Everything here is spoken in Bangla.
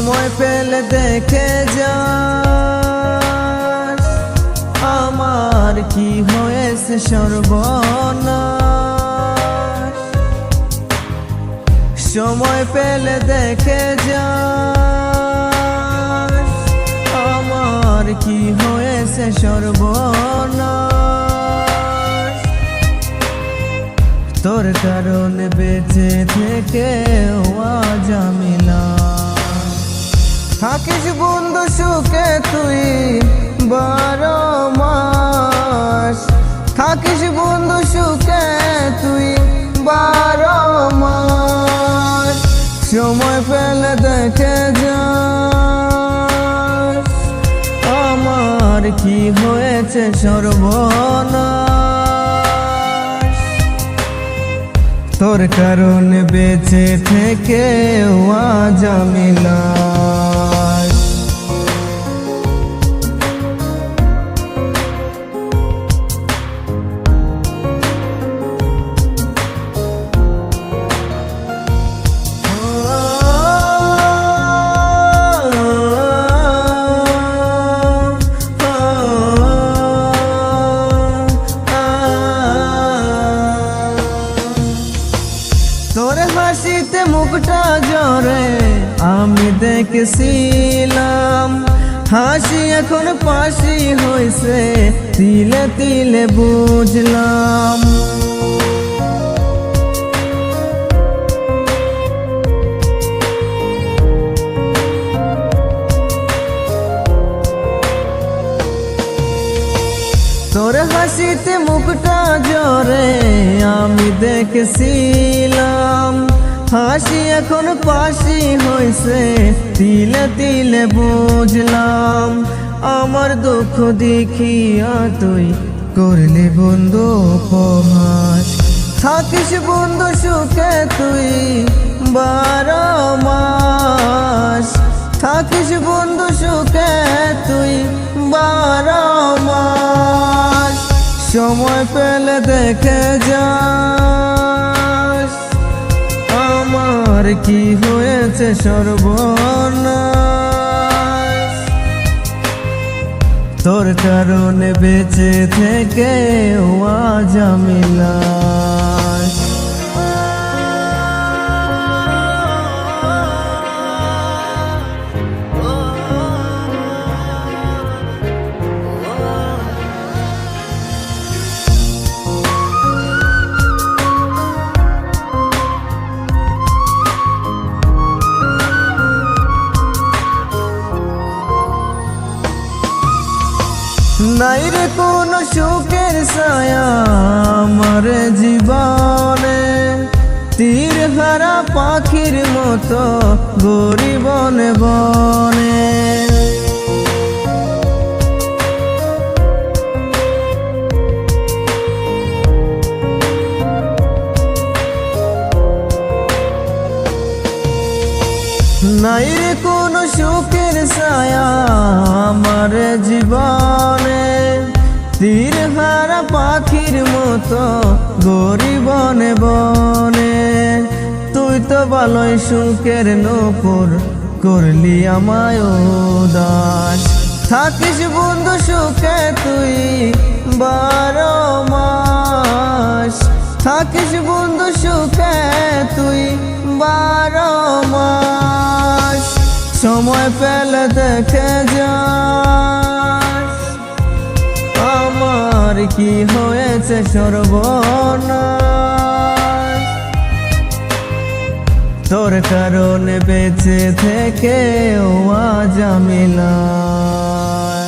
সময় পেলে দেখে যাস আমার কি হয়েছে সর্বনাশ। সময় পেলে দেখে যাস আমার কি হয়েছে সর্বনাশ। তোর কারণে বেঁচে থেকে আজ আমি না। থাকিস বন্ধু সুখে তুই 12 মাস, থাকিস বন্ধু সুখে তুই 12 মাস। সময় পেলে দেখে যাস আমার কি হয়েছে সর্বনাশ। তোর কারণে বেঁচে থেকে আজ আমি লাশ। তোর হাসিতে মুখটা জরে আমি দেখেছিলাম, হাসি এখন পাশি হয়েছে তিলে তিলে বুঝলাম। তোর হাসিতে মুখটা জরে আমি দেখেছিলাম, হাসি এখন পাশি হয়েছে তিলে তিলে বুঝলাম। আমার দুঃখ দেখিয়া তুই করলি বন্ধু উপহাস, থাকিস বন্ধু সুখে তুই 12 মাস, থাকিস বন্ধু সুখে তুই 12 মাস। সময় পেলে দেখে যাস আমার কি হয়েছে সর্বনাশ। তোর কারণে বেঁচে থেকে আজ আমি লাশ। নাই রে কোন সুখের ছায়া আমার জীবনে, তীর হারা পাখির মতো ঘুরি বনে বনে। নাই রে কোন সুখের ছায়া আমার জীবনে, তীর হারা পাখির মতো ঘুরি বনে বনে। তুই তো ভালোই সুখের নূপুর করলি আমায় উদাস, থাকিস বন্ধু সুখে তুই 12 মাস, থাকিস বন্ধু সুখে তুই 12 মাস। সময় পেলে দেখে যাস আমার কি হয়েছে সর্বনাশ। তোর কারণে বেঁচে থেকে আজ আমি লাশ।